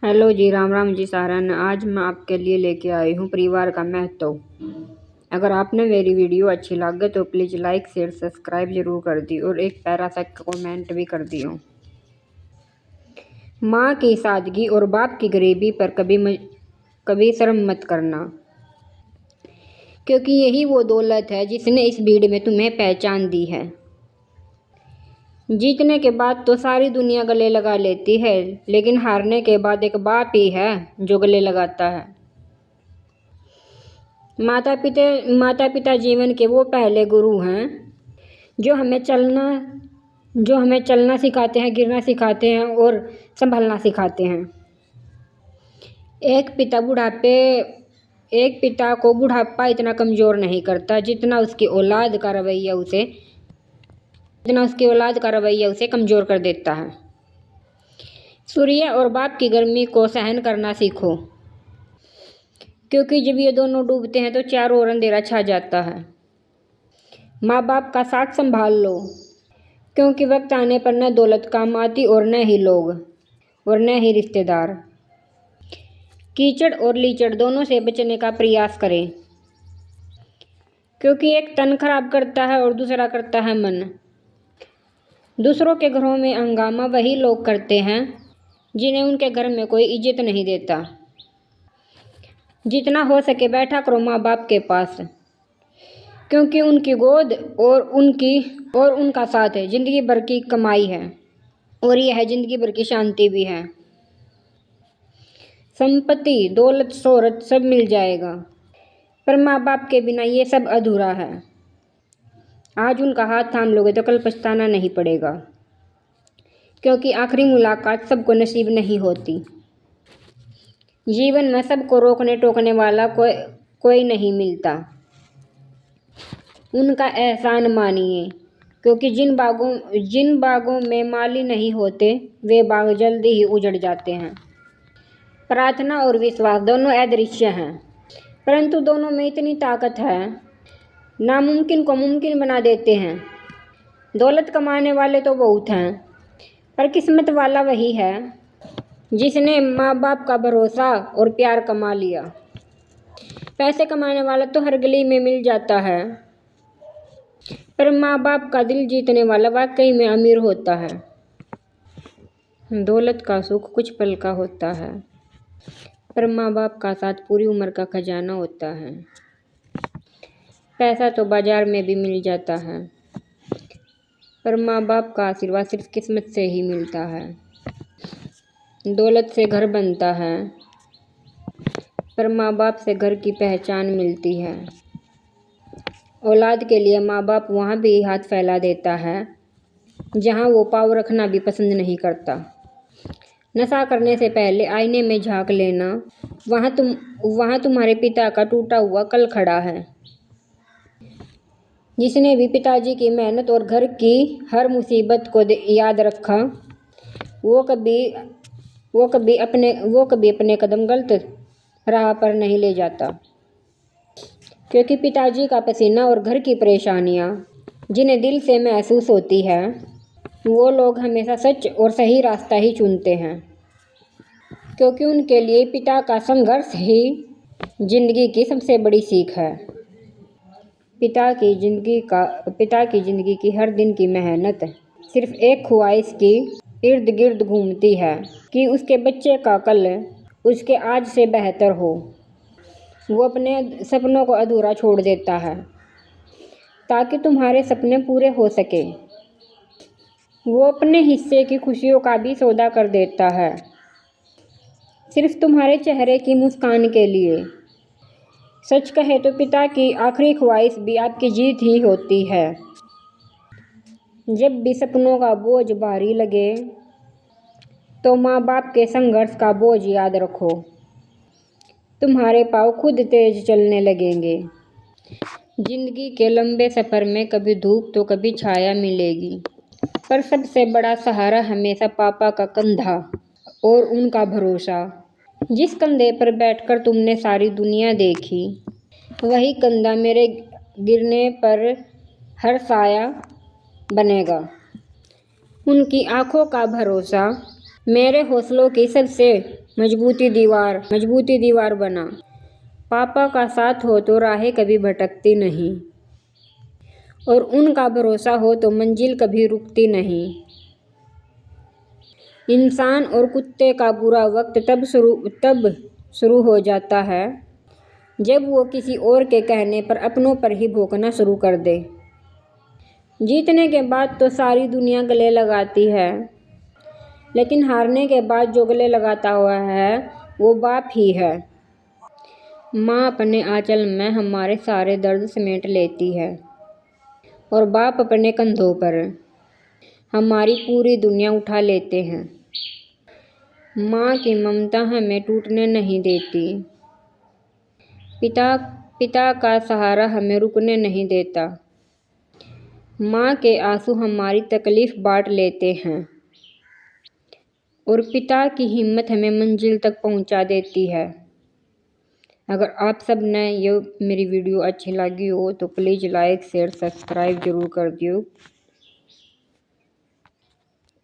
Hello जी, राम राम जी सारन। आज मैं आपके लिए लेके आई हूँ परिवार का महत्व। अगर आपने मेरी वीडियो अच्छी लगे तो प्लीज़ लाइक शेयर सब्सक्राइब जरूर कर दी और एक प्यारा सा कमेंट भी कर दियो। माँ की सादगी और बाप की गरीबी पर कभी शर्म मत करना, क्योंकि यही वो दौलत है जिसने इस भीड़ में तुम्हें पहचान दी है। जीतने के बाद तो सारी दुनिया गले लगा लेती है, लेकिन हारने के बाद एक बाप ही है जो गले लगाता है। माता पिता जीवन के वो पहले गुरु हैं जो हमें चलना सिखाते हैं, गिरना सिखाते हैं और संभलना सिखाते हैं। एक पिता को बुढ़ापा इतना कमज़ोर नहीं करता जितना उसकी औलाद का रवैया उसे कमज़ोर कर देता है। सूर्य और बाप की गर्मी को सहन करना सीखो, क्योंकि जब ये दोनों डूबते हैं तो चारों ओर अंधेरा छा जाता है। माँ बाप का साथ संभाल लो, क्योंकि वक्त आने पर न दौलत काम आती और न ही लोग और न ही रिश्तेदार। कीचड़ और लीचड़ दोनों से बचने का प्रयास करें, क्योंकि एक तन खराब करता है और दूसरा करता है मन। दूसरों के घरों में हंगामा वही लोग करते हैं जिन्हें उनके घर में कोई इज्जत नहीं देता। जितना हो सके बैठा करो माँ बाप के पास, क्योंकि उनकी गोद और उनका साथ है जिंदगी भर की कमाई है और यह है जिंदगी भर की शांति भी है। संपत्ति, दौलत, शोहरत सब मिल जाएगा, पर माँ बाप के बिना ये सब अधूरा है। आज उनका हाथ थाम लोगे तो कल पछताना नहीं पड़ेगा, क्योंकि आखिरी मुलाकात सबको नसीब नहीं होती। जीवन में सबको रोकने टोकने वाला कोई नहीं मिलता। उनका एहसान मानिए, क्योंकि जिन बागों में माली नहीं होते वे बाग जल्दी ही उजड़ जाते हैं। प्रार्थना और विश्वास दोनों अदृश्य हैं, परंतु दोनों में इतनी ताकत है, नामुमकिन को मुमकिन बना देते हैं। दौलत कमाने वाले तो बहुत हैं, पर किस्मत वाला वही है जिसने माँ बाप का भरोसा और प्यार कमा लिया। पैसे कमाने वाला तो हर गली में मिल जाता है, पर माँ बाप का दिल जीतने वाला वाकई में अमीर होता है। दौलत का सुख कुछ पल का होता है, पर माँ बाप का साथ पूरी उम्र का खजाना होता है। पैसा तो बाजार में भी मिल जाता है, पर माँ बाप का आशीर्वाद सिर्फ किस्मत से ही मिलता है। दौलत से घर बनता है, पर माँ बाप से घर की पहचान मिलती है। औलाद के लिए माँ बाप वहाँ भी हाथ फैला देता है जहाँ वो पाँव रखना भी पसंद नहीं करता। नशा करने से पहले आईने में झांक लेना, वहाँ तुम्हारे पिता का टूटा हुआ कल खड़ा है। जिसने भी पिताजी की मेहनत और घर की हर मुसीबत को याद रखा, वो कभी अपने कदम गलत राह पर नहीं ले जाता, क्योंकि पिताजी का पसीना और घर की परेशानियाँ जिन्हें दिल से महसूस होती है, वो लोग हमेशा सच और सही रास्ता ही चुनते हैं, क्योंकि उनके लिए पिता का संघर्ष ही जिंदगी की सबसे बड़ी सीख है। पिता की जिंदगी की हर दिन की मेहनत सिर्फ एक ख्वाहिश की इर्द गिर्द घूमती है कि उसके बच्चे का कल उसके आज से बेहतर हो। वो अपने सपनों को अधूरा छोड़ देता है ताकि तुम्हारे सपने पूरे हो सके। वो अपने हिस्से की खुशियों का भी सौदा कर देता है, सिर्फ तुम्हारे चेहरे की मुस्कान के लिए। सच कहे तो पिता की आखिरी ख्वाहिश भी आपकी जीत ही होती है। जब भी सपनों का बोझ भारी लगे तो माँ बाप के संघर्ष का बोझ याद रखो। तुम्हारे पाँव खुद तेज चलने लगेंगे। जिंदगी के लंबे सफ़र में कभी धूप तो कभी छाया मिलेगी, पर सबसे बड़ा सहारा हमेशा पापा का कंधा और उनका भरोसा। जिस कंधे पर बैठकर तुमने सारी दुनिया देखी, वही कंधा मेरे गिरने पर हर साया बनेगा। उनकी आंखों का भरोसा मेरे हौसलों की सबसे मजबूती दीवार बना। पापा का साथ हो तो राहें कभी भटकती नहीं, और उनका भरोसा हो तो मंजिल कभी रुकती नहीं। इंसान और कुत्ते का बुरा वक्त तब शुरू हो जाता है जब वो किसी और के कहने पर अपनों पर ही भौंकना शुरू कर दे। जीतने के बाद तो सारी दुनिया गले लगाती है, लेकिन हारने के बाद जो गले लगाता हुआ है वो बाप ही है। माँ अपने आंचल में हमारे सारे दर्द समेट लेती है, और बाप अपने कंधों पर हमारी पूरी दुनिया उठा लेते हैं। माँ की ममता हमें टूटने नहीं देती, पिता का सहारा हमें रुकने नहीं देता। माँ के आंसू हमारी तकलीफ बांट लेते हैं, और पिता की हिम्मत हमें मंजिल तक पहुँचा देती है। अगर आप सब ने ये मेरी वीडियो अच्छी लगी हो तो प्लीज़ लाइक शेयर सब्सक्राइब ज़रूर कर दियो।